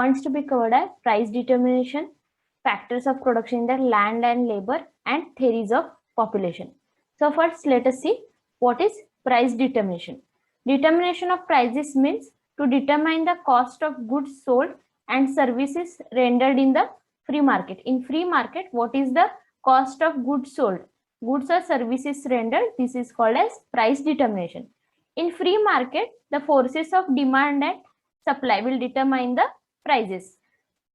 Points to be covered are price determination, factors of production in the land and labor, and theories of population. So first, let us see what is price determination. Determination of prices means to determine the cost of goods sold and services rendered in the free market. In free market, what is the cost of goods sold? Goods or services rendered, this is called as price determination. In free market, the forces of demand and supply will determine the prices.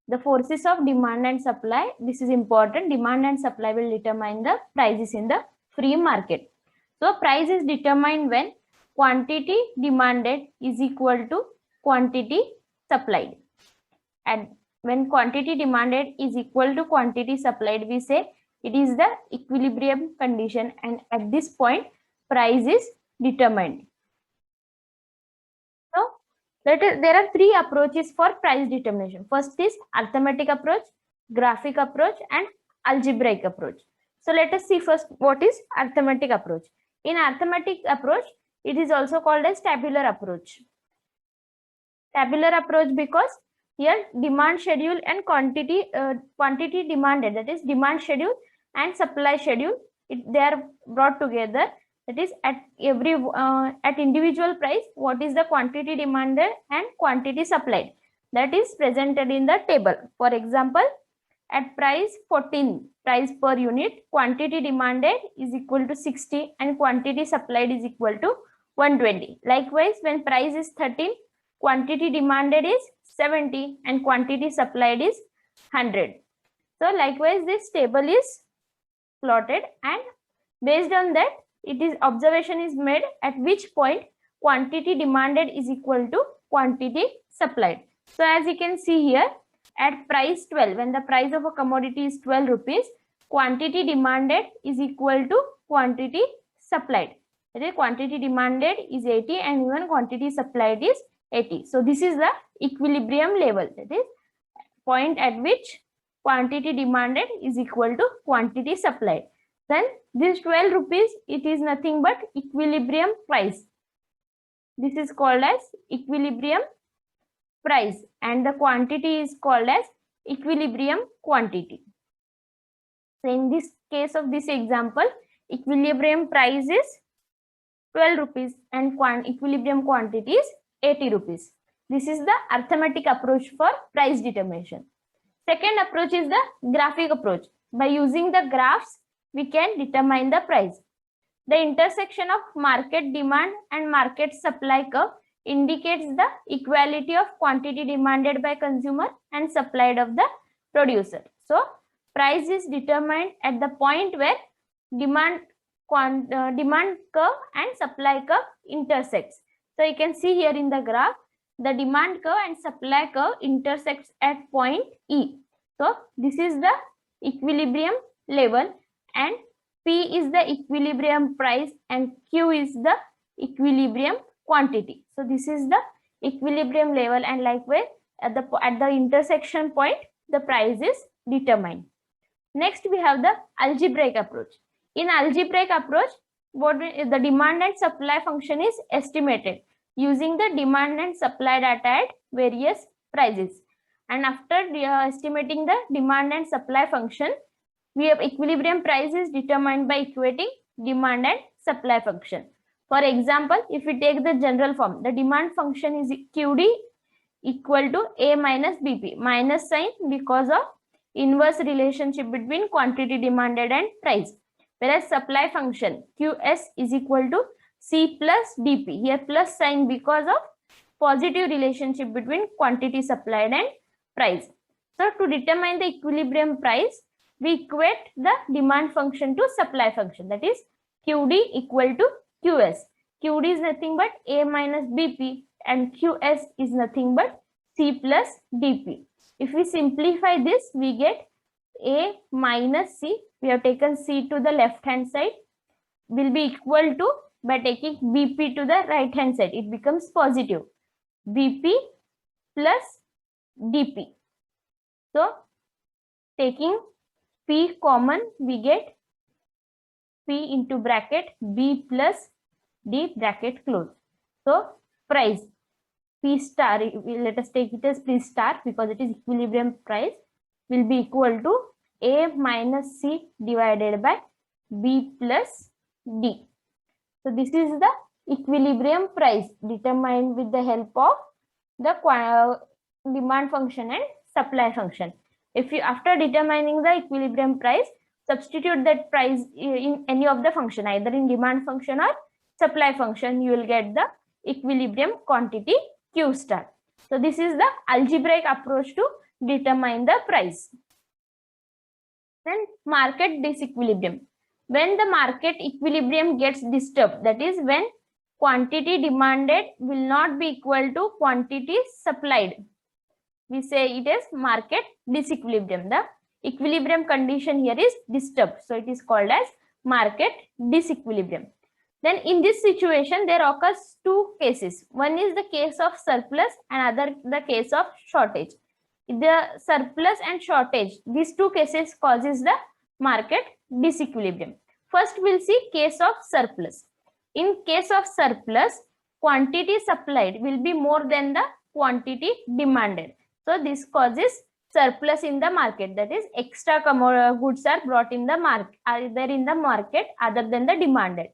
The forces of demand and supply, this is important. Demand and supply will determine the prices in the free market. So price is determined when quantity demanded is equal to quantity supplied. And when quantity demanded is equal to quantity supplied, we say it is the equilibrium condition, and at this point price is determined. So there are three approaches for price determination. First is arithmetic approach, graphic approach, and algebraic approach. So let us see first what is arithmetic approach. In arithmetic approach, it is also called as tabular approach. Tabular approach because here demand schedule and quantity demanded, that is demand schedule and supply schedule, they are brought together. That is at every at individual price, what is the quantity demanded and quantity supplied, that is presented in the table. For example, at price 14 price per unit, quantity demanded is equal to 60 and quantity supplied is equal to 120. Likewise, when price is 13, quantity demanded is 70 and quantity supplied is 100. So likewise, this table is plotted, and based on that, it is observation is made at which point quantity demanded is equal to quantity supplied. So as you can see here, at price 12, when the price of a commodity is 12 rupees, quantity demanded is equal to quantity supplied. That is, quantity demanded is 80 and even quantity supplied is 80. So this is the equilibrium level, that is point at which quantity demanded is equal to quantity supplied. Then this 12 rupees, it is nothing but equilibrium price. This is called as equilibrium price, and the quantity is called as equilibrium quantity. So in this case of this example, equilibrium price is 12 rupees and equilibrium quantity is 80 rupees. This is the arithmetic approach for price determination. Second approach is the graphic approach. By using the graphs, we can determine the price. The intersection of market demand and market supply curve indicates the equality of quantity demanded by consumer and supplied of the producer. So price is determined at the point where demand curve and supply curve intersects. So you can see here in the graph, the demand curve and supply curve intersects at point E. So this is the equilibrium level, and P is the equilibrium price and Q is the equilibrium quantity. So this is the equilibrium level, and likewise at the intersection point, the price is determined. Next, we have the algebraic approach. In algebraic approach, the demand and supply function is estimated using the demand and supply data at various prices. And after estimating the demand and supply function, we have equilibrium price is determined by equating demand and supply function. For example, if we take the general form, the demand function is QD equal to A minus BP, minus sign because of inverse relationship between quantity demanded and price. Whereas supply function QS is equal to C plus DP, here plus sign because of positive relationship between quantity supplied and price. So to determine the equilibrium price, we equate the demand function to supply function, that is QD equal to QS. QD is nothing but A minus BP and QS is nothing but C plus DP. If we simplify this, we get A minus C. We have taken C to the left hand side, will be equal to, by taking BP to the right hand side, it becomes positive, BP plus DP. So taking P common, we get P into bracket B plus D bracket close. So price P star, let us take it as P star because it is equilibrium price, will be equal to A minus C divided by B plus D. So this is the equilibrium price determined with the help of the demand function and supply function. If you, after determining the equilibrium price, substitute that price in any of the function, either in demand function or supply function, you will get the equilibrium quantity Q star. So this is the algebraic approach to determine the price. Then market disequilibrium. When the market equilibrium gets disturbed, that is when quantity demanded will not be equal to quantity supplied, we say it is market disequilibrium. The equilibrium condition here is disturbed, so it is called as market disequilibrium. Then in this situation there occurs two cases. One is the case of surplus and other the case of shortage. The surplus and shortage, these two cases causes the market disequilibrium. First we'll see case of surplus. In case of surplus, quantity supplied will be more than the quantity demanded. So this causes surplus in the market, that is extra goods are brought in the market, are there in the market other than the demanded.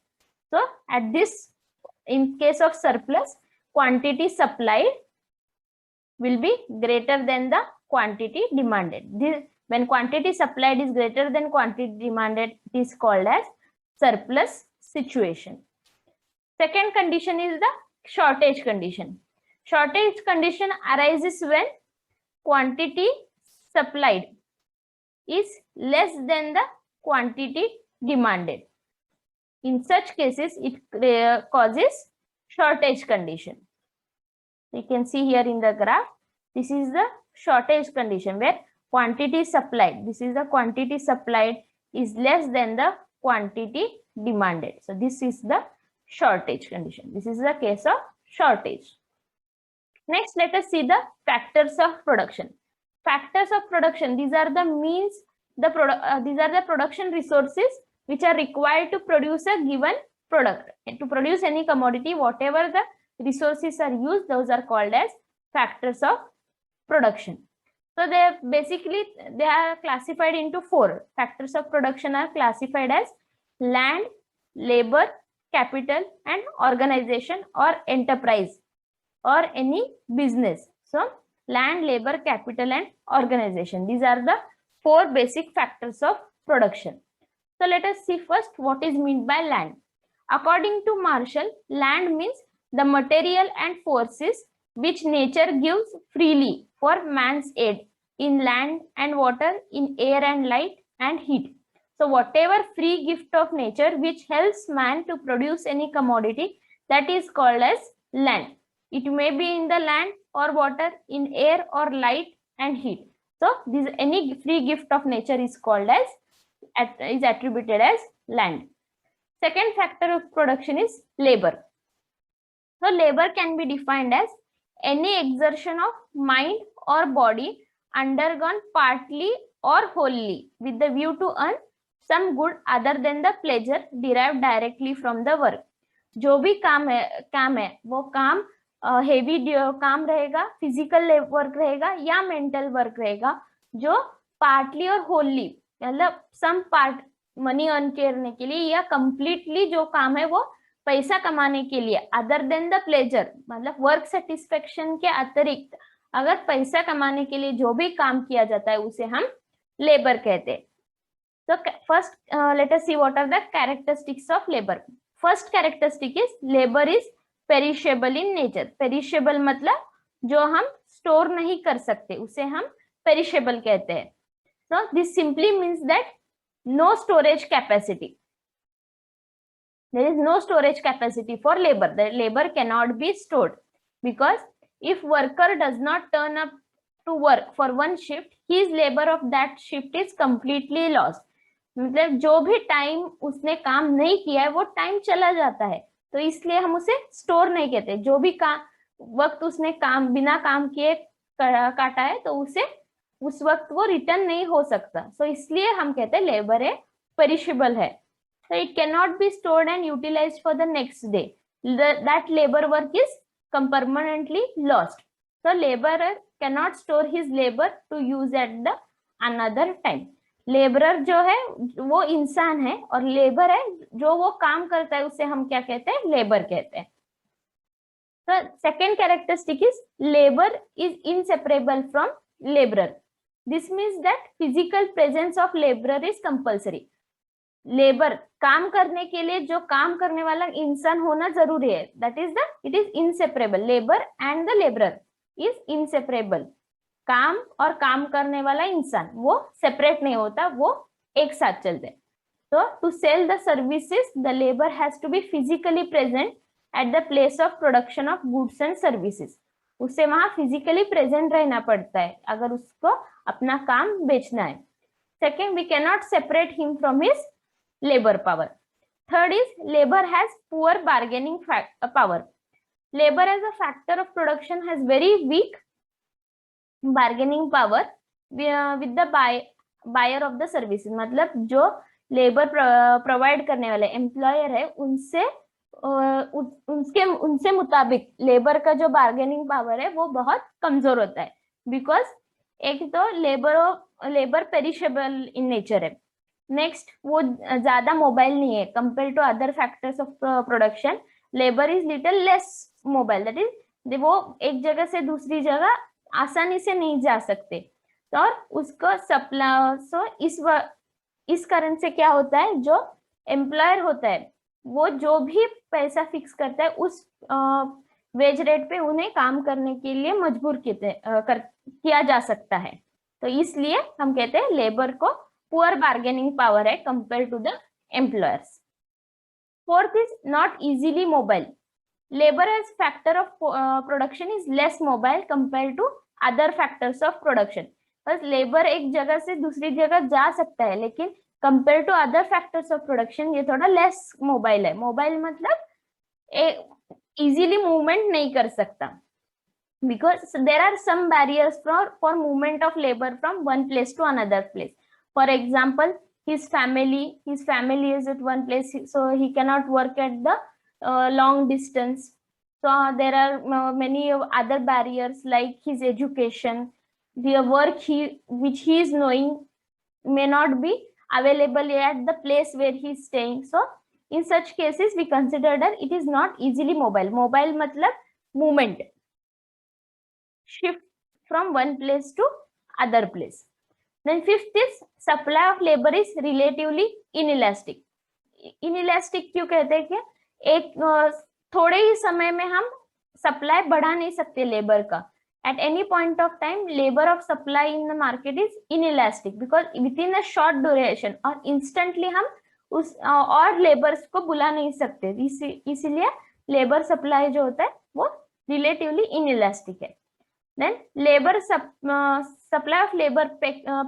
So at this, in case of surplus, quantity supplied will be greater than the quantity demanded. This, when quantity supplied is greater than quantity demanded, it is called as surplus situation. Second condition is the shortage condition. Shortage condition arises when quantity supplied is less than the quantity demanded. In such cases, it causes shortage condition. You can see here in the graph, this is the shortage condition where quantity supplied, this is the quantity supplied is less than the quantity demanded. So this is the shortage condition. This is the case of shortage. Next, let us see the factors of production. Factors of production, these are the means, these are the production resources which are required to produce a given product. And to produce any commodity, whatever the resources are used, those are called as factors of production. So they are classified into four. Factors of production are classified as land, labor, capital, and organization or enterprise or any business. So land, labor, capital, and organization. These are the four basic factors of production. So let us see first what is meant by land. According to Marshall, land means the material and forces which nature gives freely for man's aid in land and water, in air and light and heat. So whatever free gift of nature which helps man to produce any commodity, that is called as land. It may be in the land or water, in air or light and heat. So this, any free gift of nature is called as, is attributed as land. Second factor of production is labor. So labor can be defined as any exertion of mind or body undergone partly or wholly with the view to earn some good other than the pleasure derived directly from the work. जो भी काम है वो काम heavy काम रहेगा, physical work रहेगा या मेंटल वर्क रहेगा, जो पार्टली और होली मतलब सम पार्ट मनी अर्न करने के लिए या कंप्लीटली जो काम है वो पैसा कमाने के लिए अदर देन द प्लेजर, मतलब वर्क सेटिस्फेक्शन के अतिरिक्त अगर पैसा कमाने के लिए जो भी काम किया जाता है उसे हम लेबर कहते हैं. So first let us see what are the characteristics of labor. First characteristic is labor is perishable in nature. Perishable मतलब जो हम स्टोर नहीं कर सकते उसे हम perishable कहते हैं. So this simply means that no storage capacity. There is no storage capacity for labor. The labor cannot be stored because if worker does not turn up to work for one shift, his labor of that shift is completely lost. मतलब जो भी time उसने काम नहीं किया है वो time चला जाता है, तो इसलिए हम उसे स्टोर नहीं कहते. जो भी वक्त उसने काम बिना काम किए काटा है तो उसे उस वक्त वो रिटर्न नहीं हो सकता. सो इसलिए हम कहते हैं लेबर है पेरिशेबल है. So it cannot be stored and utilized for the next day. That labor work is permanently lost. So laborer cannot store his labor to use at the another time. Labourer जो है वो इंसान है और labour है जो वो काम करता है, उसे हम क्या कहते हैं, लेबर कहते हैं. So second characteristic is labor is inseparable from laborer. This means that physical presence of laborer is compulsory. Labour काम करने के लिए जो काम करने वाला इंसान होना जरूरी है, that is the it is inseparable. Labour and the labourer is inseparable. काम और काम करने वाला इंसान वो सेपरेट नहीं होता, वो एक साथ चलते. तो to sell the services the labour has to be physically present at the place of production of goods and services. उसे वहां फिजिकली प्रेजेंट रहना पड़ता है अगर उसको अपना काम बेचना है. Second, we can not separate him from his labor power. Third is labor has poor bargaining power. Labor as a factor of production has very weak bargaining power with the buyer of the services. मतलब जो labour provide करने वाले employer है उनसे उनसे मुताबिक labour का जो बार्गेनिंग पावर है वो बहुत कमजोर होता है. बिकॉज एक तो लेबर पेरिशेबल इन नेचर है. नेक्स्ट, वो ज्यादा मोबाइल नहीं है compare to other factors of production. Labour is little less mobile, that is वो एक जगह से दूसरी जगह आसानी से नहीं जा सकते. तो और उसको सप्लाई इस कारण से क्या होता है, जो एम्प्लॉयर होता है वो जो भी पैसा फिक्स करता है उस वेज रेट पे उन्हें काम करने के लिए मजबूर किया जा सकता है. तो इसलिए हम कहते हैं लेबर को poor bargaining power है compared to the employers. Fourth is not easily mobile. Labor as factor of production is less mobile compared to other factors of production. बस लेबर एक जगह से दूसरी जगह जा सकता है, लेकिन compared to other factors of production ये थोड़ा less mobile है. Mobile मतलब easily movement नहीं कर सकता, because there are some barriers for movement of labor from one place to another place. For example, his family is at one place, so he cannot work at the long distance. So there are many other barriers like his education, the work which he is knowing may not be available at the place where he is staying. So in such cases we consider that it is not easily mobile. Mobile matlab movement, shift from one place to other place. Then fifth is supply of labor is relatively inelastic. Inelastic क्यों कहते हैं कि एक थोड़े ही समय में हम supply बढ़ा नहीं सकते लेबर का. At any point of time, labor of supply in the market is inelastic because within a short duration और instantly हम उस और लेबर्स को बुला नहीं सकते. इसीलिए लेबर सप्लाई जो होता है वो रिलेटिवली inelastic है. Then labor supply of labor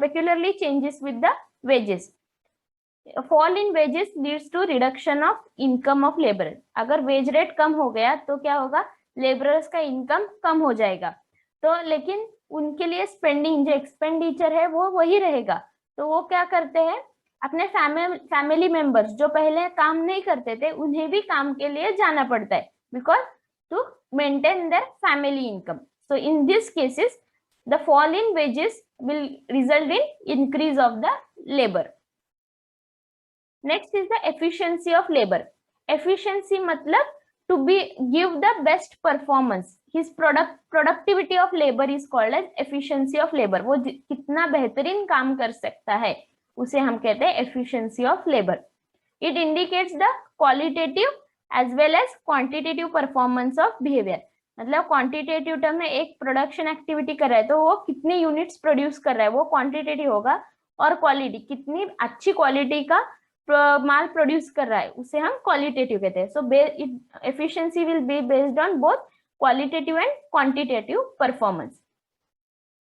peculiarly changes with the wages. A fall in wages leads to reduction of income of laborer. अगर वेज रेट कम हो गया तो क्या होगा, लेबरर्स का इनकम कम हो जाएगा. तो लेकिन उनके लिए स्पेंडिंग जो एक्सपेंडिचर है वो वही रहेगा. तो वो क्या करते हैं, अपने फैमिली मेंबर्स जो पहले काम नहीं करते थे उन्हें भी काम के लिए जाना पड़ता है, because to maintain their family income. So in these cases, the fall in wages will result in increase of the labor. Next is the efficiency of labor. Efficiency matlab to give the best performance. His productivity of labor is called as efficiency of labor. वो कितना बेहतरीन काम कर सकता है उसे हम कहते हैं efficiency of labor. It indicates the qualitative as well as quantitative performance of behavior. मतलब क्वांटिटेटिव टर्म में एक प्रोडक्शन एक्टिविटी कर रहा है तो वो कितनी यूनिट्स प्रोड्यूस कर रहा है वो क्वांटिटेटिव होगा, और क्वालिटी कितनी अच्छी क्वालिटी का माल प्रोड्यूस कर रहा है उसे हम क्वालिटेटिव कहते हैं. So efficiency will be based on both qualitative and quantitative performance.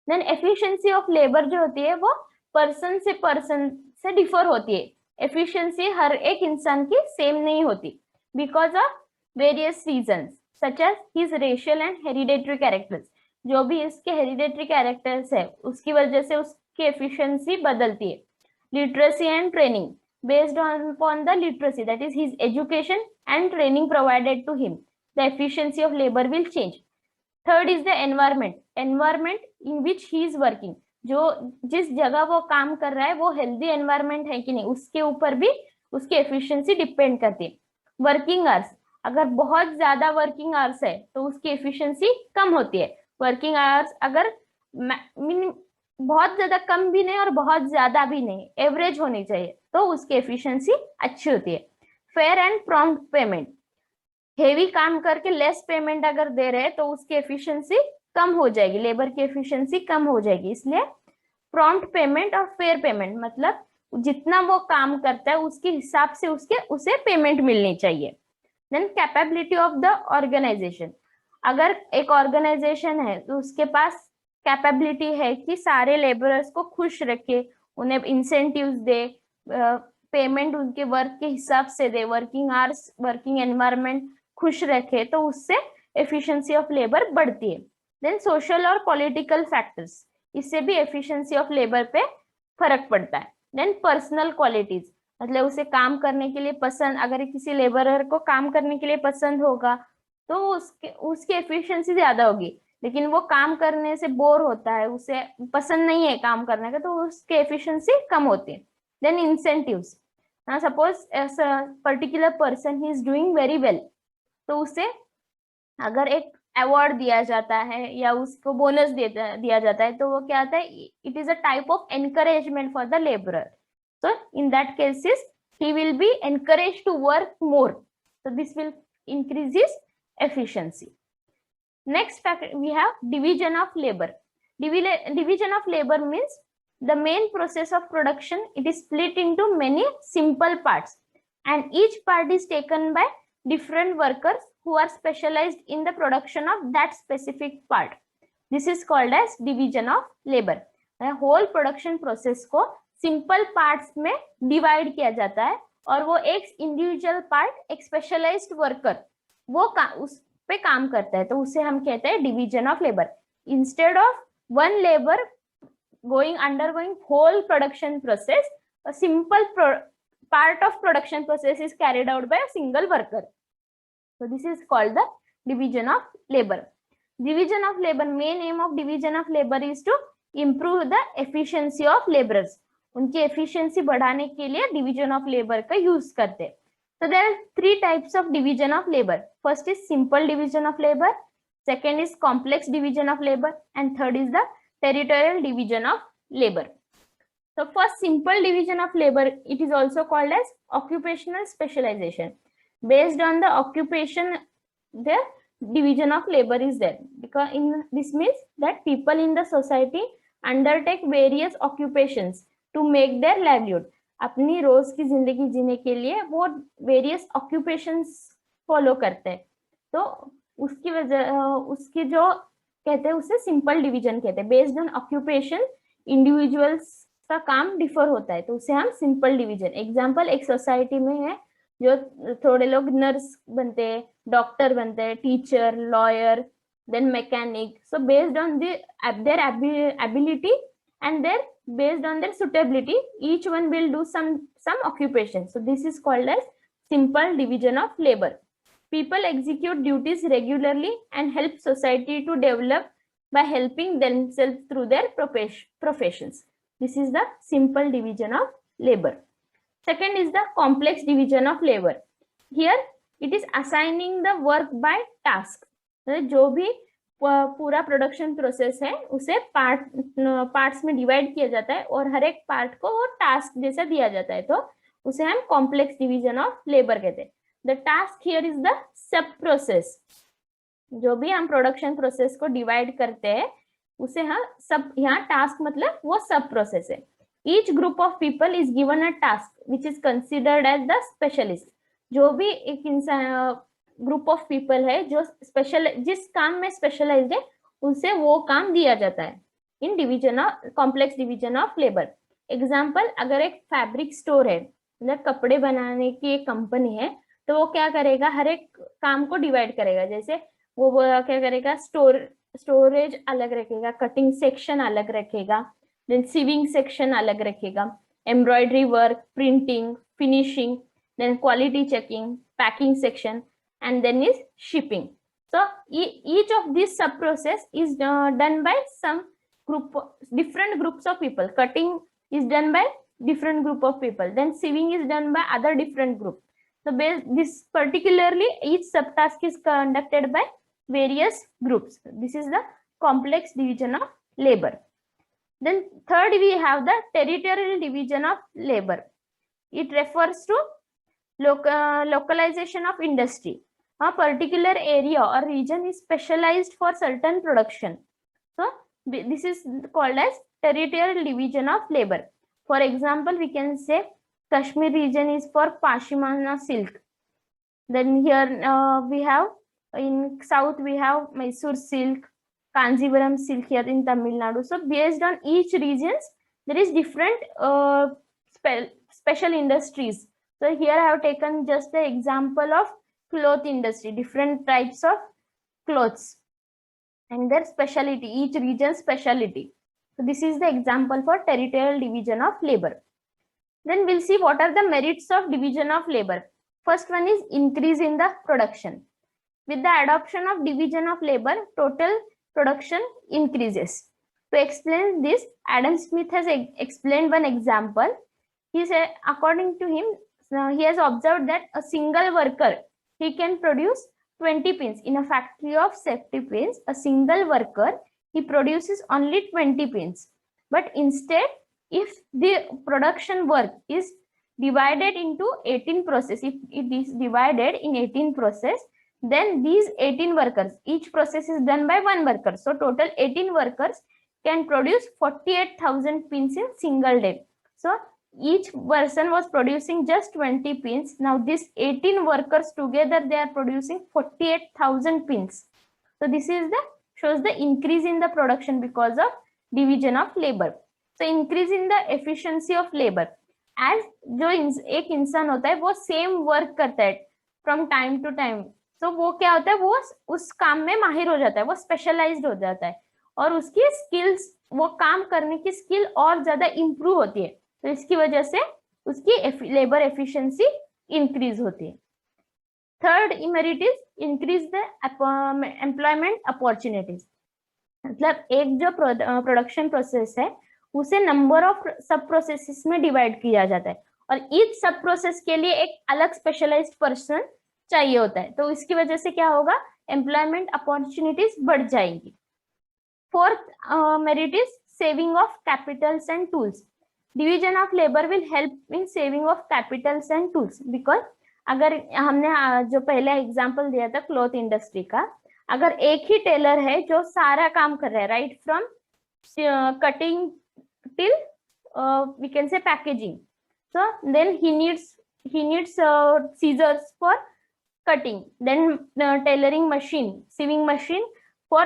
Then efficiency of labour जो होती है वो पर्सन से डिफर होती है. एफिशिएंसी हर एक इंसान की सेम नहीं होती because of various reasons such as his racial and hereditary characters. जो भी इसके हेरिडेटरी कैरेक्टर्स है उसकी वजह से उसकी एफिशिएंसी बदलती है. Literacy and training based upon the literacy, that is his education and training provided to him. the efficiency of labor will change. Third is the environment in which he is working. जो जिस जगह वो काम कर रहा है वो healthy environment है कि नहीं, उसके ऊपर भी उसकी एफिशिएंसी डिपेंड करती है. वर्किंग आवर्स, अगर बहुत ज्यादा वर्किंग आवर्स है तो उसकी एफिशिएंसी कम होती है. वर्किंग आवर्स अगर बहुत ज्यादा कम भी नहीं और बहुत ज्यादा भी नहीं, एवरेज होनी चाहिए, तो उसकी एफिशिएंसी अच्छी होती है. Fair and prompt payment, heavy काम करके लेस पेमेंट अगर दे रहे हैं तो उसकी एफिशिएंसी कम हो जाएगी, लेबर की एफिशिएंसी कम हो जाएगी. इसलिए प्रॉम्प्ट पेमेंट और फेयर पेमेंट मतलब जितना वो काम करता है उसके हिसाब से उसे पेमेंट मिलनी चाहिए. Then capability of the organisation, अगर एक ऑर्गेनाइजेशन है तो उसके पास कैपेबिलिटी है कि सारे लेबरर्स को खुश रखे, उन्हें इंसेंटिव्स दे, पेमेंट उनके वर्क के हिसाब से दे, वर्किंग आवर्स, वर्किंग एनवायरनमेंट खुश रखे, तो उससे एफिशिएंसी ऑफ लेबर बढ़ती है. देन सोशल और पॉलिटिकल फैक्टर्स, इससे भी एफिशिएंसी ऑफ लेबर पे फर्क पड़ता है. देन पर्सनल क्वालिटीज, मतलब उसे काम करने के लिए पसंद, अगर किसी लेबरर को काम करने के लिए पसंद होगा तो उसकी एफिशिएंसी ज्यादा होगी. लेकिन वो काम करने से बोर होता है, उसे पसंद नहीं है काम करने का, तो उसकी एफिशिएंसी कम होती है. Then incentives, suppose particular person he is doing very well, तो उसे अगर एक अवार्ड दिया जाता है या उसको बोनस दिया जाता है, तो वो क्या आता है, it is a type of encouragement for the labourer. So in that cases he will be encouraged to work more, so this will increase his efficiency. Next fact, we have division of labor. Division of labor means the main process of production, it is split into many simple parts and each part is taken by different workers who are specialized in the production of that specific part. This is called as division of labor. The whole production process को simple parts में divide किया जाता है और वो एक individual part, एक specialised worker वो उस पे काम करता है, तो उसे हम कहते हैं division of labour. Instead of one labour undergoing whole production process, a simple part of production process is carried out by a single worker. So this is called the division of labor. Division of labor, main aim of division of labor is to improve the efficiency of laborers. उनकी efficiency बढ़ाने के लिए division of labour का use करते हैं. So there are three types of division of labor. First is simple division of labor, second is complex division of labor, and third is the territorial division of labor. So first, simple division of labor, it is also called as occupational specialization. Based on the occupation, the division of labor is there, because this means that people in the society undertake various occupations to make their livelihood. अपनी रोज की जिंदगी जीने के लिए वो various occupations follow करते हैं, तो उसकी वजह उसकी जो कहते हैं उसे सिंपल डिवीजन कहते हैं. बेस्ड ऑन ऑक्यूपेशन इंडिविजुअल्स का काम डिफर होता है, तो उसे हम सिंपल डिवीजन. एग्जांपल, एक सोसाइटी में है जो थोड़े लोग नर्स बनते हैं, डॉक्टर बनते हैं, teacher, lawyer, then mechanic. So based on their ability and their based on their suitability, each one will do some occupation. So this is called as simple division of labor. People execute duties regularly and help society to develop by helping themselves through their professions. This is the simple division of labor. Second is the complex division of labor. Here it is assigning the work by task. जो भी पूरा production process है उसे parts में divide किया जाता है और हर एक पार्ट को वो टास्क जैसा दिया जाता है, तो उसे हम कॉम्प्लेक्स डिवीजन ऑफ लेबर कहते हैं. The task here is the sub process. जो भी हम प्रोडक्शन प्रोसेस को डिवाइड करते हैं उसे हम सब, यहाँ टास्क मतलब वो सब प्रोसेस है. Each group of people is given a task which is considered as the specialist. जो भी एक इंसान ग्रुप ऑफ पीपल है जो जिस काम में स्पेशलाइज्ड है उसे वो काम दिया जाता है in division of complex division of labour. Example, अगर एक फैब्रिक स्टोर है, मतलब कपड़े बनाने की एक कंपनी है, तो वो क्या करेगा, हर एक काम को डिवाइड करेगा. जैसे वो क्या करेगा, स्टोरेज अलग रखेगा, कटिंग सेक्शन अलग रखेगा, देन सीविंग सेक्शन अलग रखेगा, embroidery work, printing, finishing, then quality checking, packing section, and then is shipping. So each of these sub process is done by some different groups of people. Cutting is done by different group of people, then sieving is done by other different group. So this particularly each subtask is conducted by various groups. This is the complex division of labor. Then third, we have the territorial division of labor. It refers to localization of industry. A particular area or region is specialized for certain production. So this is called as territorial division of labor. For example, we can say Kashmir region is for Pashmina silk. Then here we have in south we have Mysore silk, Kanjivaram silk here in Tamil Nadu. So based on each regions, there is different special industries. So here I have taken just the example of cloth industry, different types of clothes and their specialty, each region's specialty. So this is the example for territorial division of labor. Then we'll see what are the merits of division of labor. First one is increase in the production. With the adoption of division of labor, total production increases. To explain this, Adam Smith has explained one example. He said, according to him, he has observed that a single worker, he can produce 20 pins. In a factory of safety pins, a single worker, he produces only 20 pins. But instead, if the production work is divided into 18 process, if it is divided in 18 process, then these 18 workers, each process is done by one worker. So total 18 workers can produce 48,000 pins in single day. So each person was producing just 20 pins. Now these 18 workers together, they are producing 48,000 pins. So this is the shows the increase in the production because of division of labor. So increase in the efficiency of labor. As जो एक इंसान होता है वो same work करता है from time to time, तो वो क्या होता है, वो उस काम में माहिर हो जाता है, वो स्पेशलाइज्ड हो जाता है और उसकी स्किल्स, वो काम करने की स्किल और ज्यादा इंप्रूव होती है. तो इसकी वजह से उसकी लेबर एफिशिएंसी इंक्रीज होती है. Third merit is increase the employment opportunities. मतलब एक जो प्रोडक्शन प्रोसेस है उसे नंबर ऑफ सब प्रोसेसेस में डिवाइड किया जाता है और ईच सब प्रोसेस के लिए एक अलग स्पेशलाइज्ड पर्सन चाहिए होता है. तो इसकी वजह से क्या होगा, एम्प्लॉयमेंट अपॉर्चुनिटीज बढ़ जाएंगी. Fourth merit is saving of Capitals and tools. Division of labour will help in saving of Capitals and tools. Because अगर हमने जो पहला एग्जाम्पल दिया था क्लॉथ इंडस्ट्री का, अगर एक ही टेलर है जो सारा काम कर रहा है, right from cutting till we can say packaging, so then he needs scissors for cutting, then tailoring machine, sewing machine for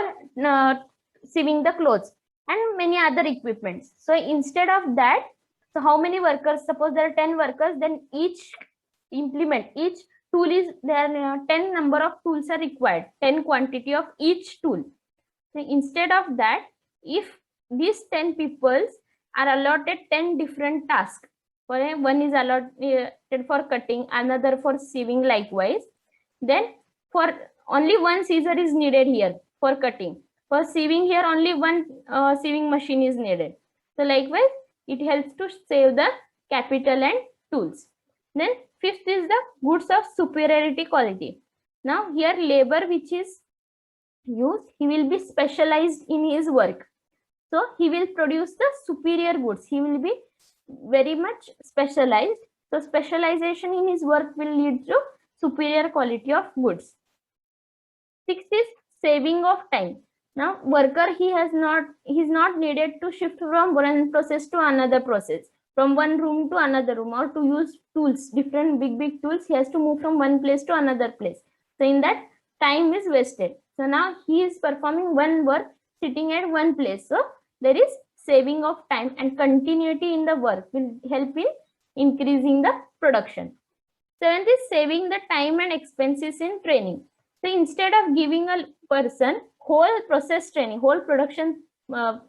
sewing the clothes and many other equipments. So instead of that, so how many workers, suppose there are 10 workers, then each tool is there, 10 number of tools are required, 10 quantity of each tool. So instead of that, if these 10 peoples are allotted 10 different tasks. One is allotted for cutting, another for sewing likewise. Then for only one scissor is needed here for cutting. For sewing here only one sewing machine is needed. So likewise, it helps to save the capital and tools. Then fifth is the goods of superiority quality. Now here labor which is used, he will be specialized in his work. So he will produce the superior goods. He will be very much specialized. So specialization in his work will lead to superior quality of goods. Sixth is saving of time. Now worker, he is not needed to shift from one process to another process, from one room to another room, or to use tools, different big tools. He has to move from one place to another place. So in that, time is wasted. So now he is performing one work sitting at one place. So there is saving of time, and continuity in the work will help in increasing the production. Seventh is saving the time and expenses in training. So instead of giving a person whole process training, whole production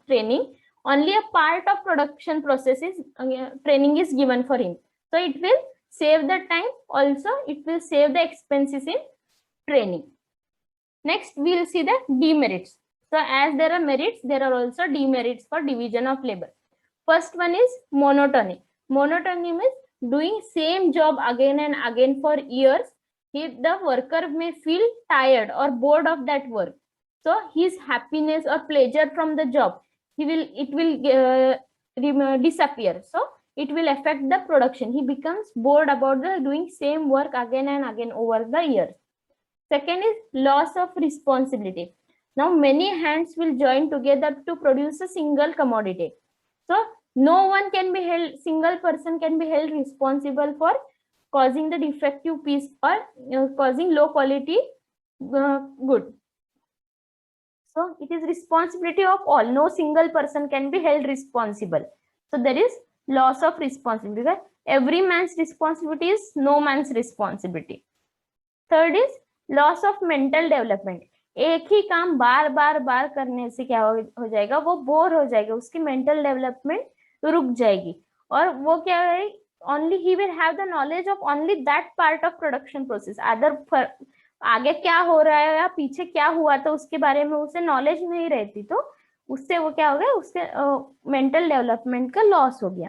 training, only a part of production processes training is given for him. So it will save the time, also it will save the expenses in training. Next, we will see the demerits. So as there are merits, there are also demerits for division of labor. First one is monotony. Monotony means doing same job again and again for years. The worker may feel tired or bored of that work. So his happiness or pleasure from the job, it will disappear. So it will affect the production. He becomes bored about the doing same work again and again over the years. Second is loss of responsibility. Now many hands will join together to produce a single commodity. So no one can be held, single person can be held responsible for causing the defective piece or causing low quality good. So it is responsibility of all. No single person can be held responsible. So there is loss of responsibility. Right? Every man's responsibility is no man's responsibility. Third is loss of mental development. एक ही काम बार बार बार करने से क्या हो जाएगा, वो bore हो जाएगा, उसकी मेंटल डेवलपमेंट रुक जाएगी और वो क्या है, only he will have the knowledge of only that part of production process. Other आगे क्या हो रहा है या पीछे क्या हुआ तो उसके बारे में उसे नॉलेज नहीं रहती, तो उससे वो क्या हो गया, उससे मेंटल डेवलपमेंट का लॉस हो गया.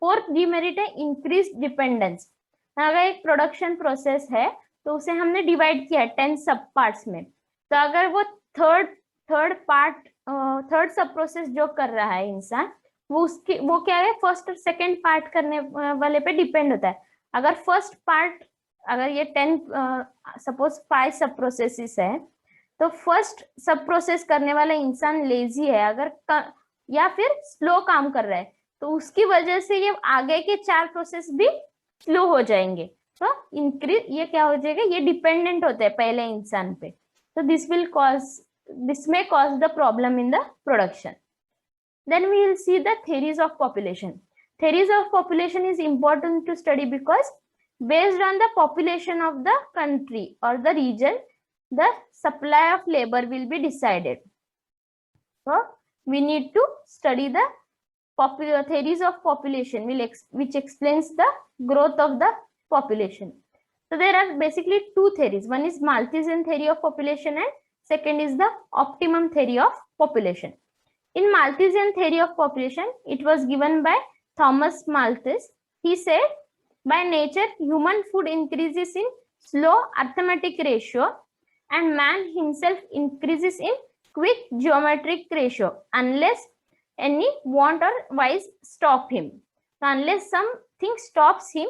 फोर्थ डिमेरिट है इंक्रीज डिपेंडेंस. अगर एक प्रोडक्शन प्रोसेस है तो उसे हमने डिवाइड किया 10 सब पार्ट्स में, तो अगर वो थर्ड सब प्रोसेस जो कर रहा है इंसान, वो क्या है, फर्स्ट और सेकंड पार्ट करने वाले पे डिपेंड होता है. अगर फर्स्ट पार्ट, अगर ये 10 सपोज 5 सब प्रोसेसेस है, तो फर्स्ट सब प्रोसेस करने वाला इंसान लेजी है अगर या फिर स्लो काम कर रहा है, तो उसकी वजह से ये आगे के 4 प्रोसेस भी स्लो हो जाएंगे. तो इंक्रीज, ये क्या हो जाएगा, ये डिपेंडेंट होते हैं पहले इंसान पे, तो this may cause the problem in the production. Then we will see the theories of population. Theories of population is important to study because based on the population of the country or the region, the supply of labor will be decided. So we need to study the theories of population, which explains the growth of the population. So there are basically 2 theories. One is Malthusian theory of population and second is the optimum theory of population. In Malthusian theory of population, it was given by Thomas Malthus. He said, by nature, human food increases in slow arithmetic ratio and man himself increases in quick geometric ratio unless any want or vice stop him. So unless something stops him,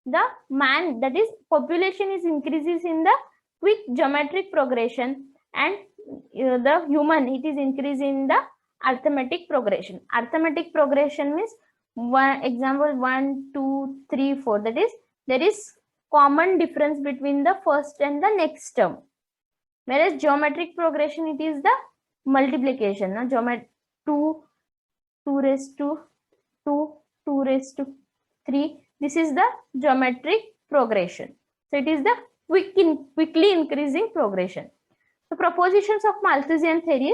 the man, that is population, is increases in the quick geometric progression, and the human, it is increasing in the arithmetic progression. Arithmetic progression means example 1, 2, 3, 4. That is, there is common difference between the first and the next term. Whereas geometric progression, it is the multiplication. No? 2 raised to 2, 2 raised to 3. This is the geometric progression. So it is the quickly increasing progression. The propositions of Malthusian theory.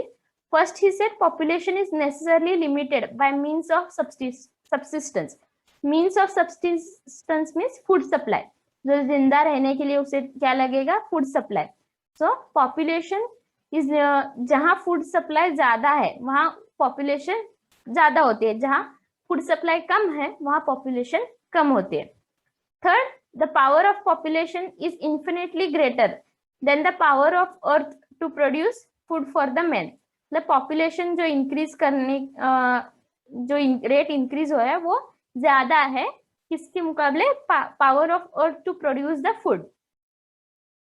First, he said population is necessarily limited by means of subsistence. Means of subsistence means food supply. जो जिंदा रहने के लिए उसे क्या लगेगा, food supply. So population is जहाँ food supply ज्यादा है वहाँ population ज्यादा होती है, जहाँ food supply कम है वहाँ population कम होती है. Third, the power of population is infinitely greater than the power of earth to produce food for the men. The population जो increase करने जो rate increase हो है वो ज्यादा है किसके मुकाबले, power of earth to produce the food.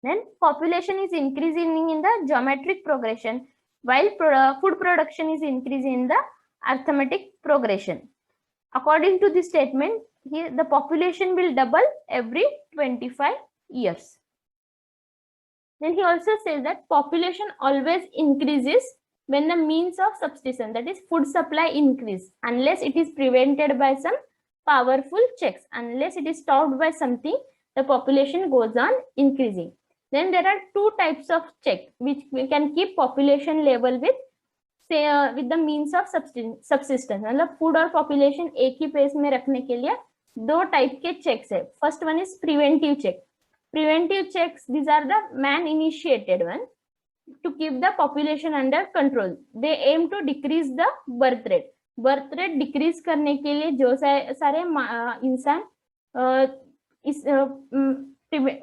Then population is increasing in the geometric progression while food production is increasing in the arithmetic progression. According to this statement, here the population will double every 25 years. Then he also says that population always increases when the means of subsistence, that is food supply, increase unless it is prevented by some powerful checks. Unless it is stopped by something, the population goes on increasing. Then there are 2 types of check which we can keep population level with, say with the means of subsistence. मतलब food और population एक ही pace में रखने के लिए 2 type के checks है. First one is preventive check. Preventive checks, these are the man initiated one to keep the population under control. They aim to decrease the birth rate. Birth rate decrease करने के लिए जो सारे इंसान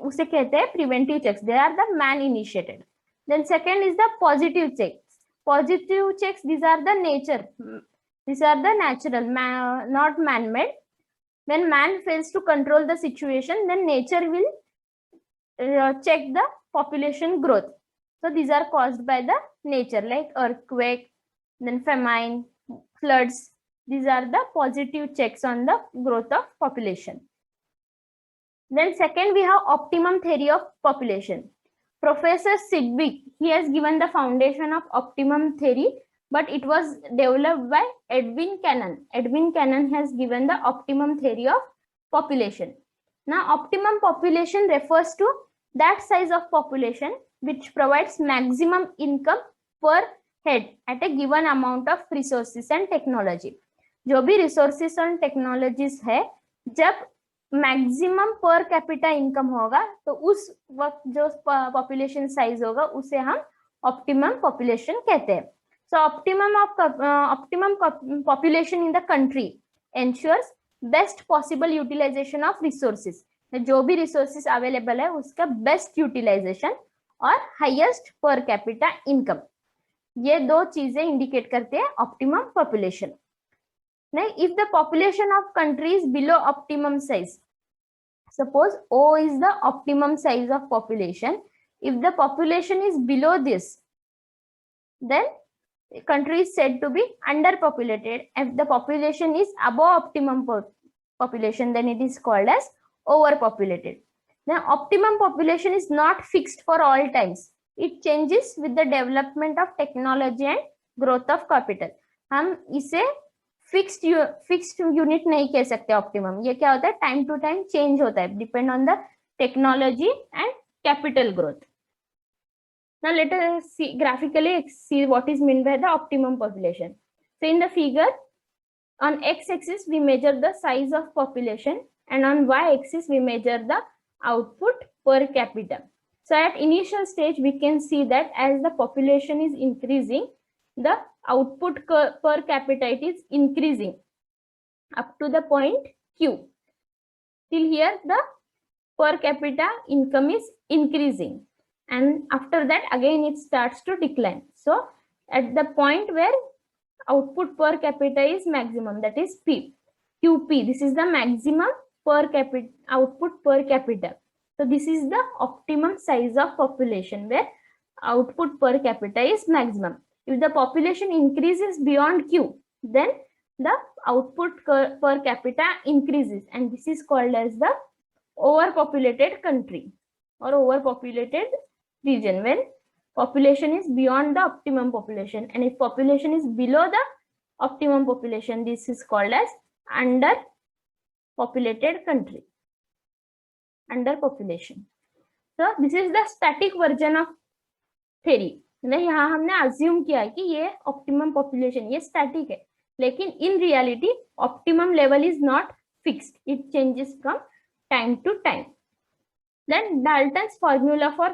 उसे कहते हैं preventive checks. They are the man initiated. Then second is the positive checks. Positive checks, these are the nature. These are the natural, not man-made. When man fails to control the situation, then nature will check the population growth. So these are caused by the nature, like earthquake, then famine, floods. These are the positive checks on the growth of population. Then second, we have optimum theory of population. Professor Sidgwick, he has given the foundation of optimum theory, but it was developed by Edwin Cannon. Edwin Cannon has given the optimum theory of population. Now, optimum population refers to that size of population which provides maximum income per head at a given amount of resources and technology. जो भी resources and technologies है, जब maximum पर capita income होगा तो उस वक्त जो पॉपुलेशन साइज होगा उसे हम ऑप्टिमम पॉपुलेशन कहते हैं. So optimum population in the country ensures best possible utilisation of resources. जो भी रिसोर्सेज अवेलेबल है उसका बेस्ट यूटिलाइजेशन और हाईएस्ट पर कैपिटा इनकम, ये दो चीजें इंडिकेट करते हैं optimum population. If the population of country is below optimum size, suppose O is the optimum size of population. If the population is below this, then the country is said to be underpopulated. If the population is above optimum population, then it is called as overpopulated. Now, optimum population is not fixed for all times. It changes with the development of technology and growth of capital. हम इसे fixed unit नहीं कह सकते optimum. ये क्या होता है, time to time change होता है, depend on the technology and capital growth. Now let us see graphically see what is meant by the optimum population. So in the figure, on x-axis we measure the size of population and on y-axis we measure the output per capita. So at initial stage we can see that as the population is increasing, the output per capita it is increasing up to the point Q. Till here the per capita income is increasing, and after that again it starts to decline. So at the point where output per capita is maximum, that is P, QP, this is the maximum per capita output per capita. So this is the optimum size of population where output per capita is maximum. If the population increases beyond Q, then the output per capita increases, and this is called as the overpopulated country or overpopulated region, when population is beyond the optimum population, and if population is below the optimum population, this is called as underpopulated country, underpopulation. So this is the static version of theory. मतलब यहाँ हमने assume किया कि ये optimum population ये static है, लेकिन in reality optimum level is not fixed, it changes from time to time. Then Dalton's formula for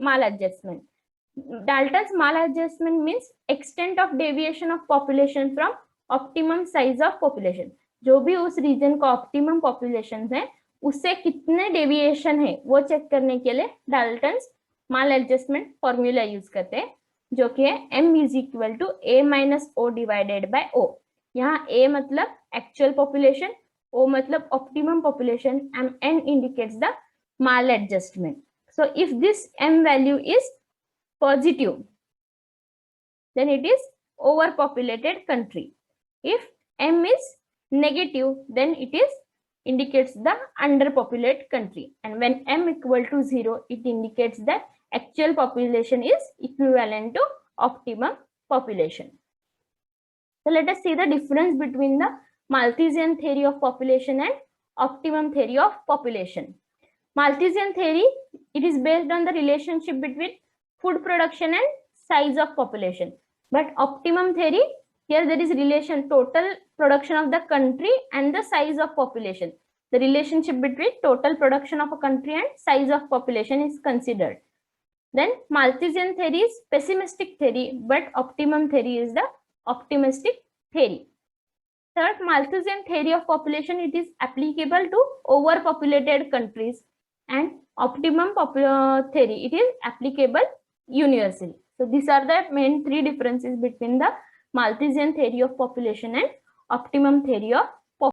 maladjustment. Dalton's maladjustment means extent of deviation of population from optimum size of population. जो भी उस reason का optimum population है उससे कितने deviation है वो check करने के लिए Dalton's maladjustment formula use करते हैं, जो कि है m is equal to a minus o divided by o. यहाँ a मतलब एक्चुअल पॉपुलेशन, o मतलब optimum population, and n indicates the maladjustment. So if this m value is positive, then it is overpopulated country. If m is negative, then it is indicates the underpopulated country, and when m equal to 0, it indicates that actual population is equivalent to optimum population. So let us see the difference between the Malthusian theory of population and optimum theory of population. Malthusian theory, it is based on the relationship between food production and size of population, but optimum theory, here there is relation total production of the country and the size of population. The relationship between total production of a country and size of population is considered. Then Malthusian theory is pessimistic theory, but optimum theory is the optimistic theory. Third, Malthusian theory of population, it is applicable to overpopulated countries, and optimum theory, it is applicable universally. So these are the main three differences between the Malthusian theory of population and optimum theory of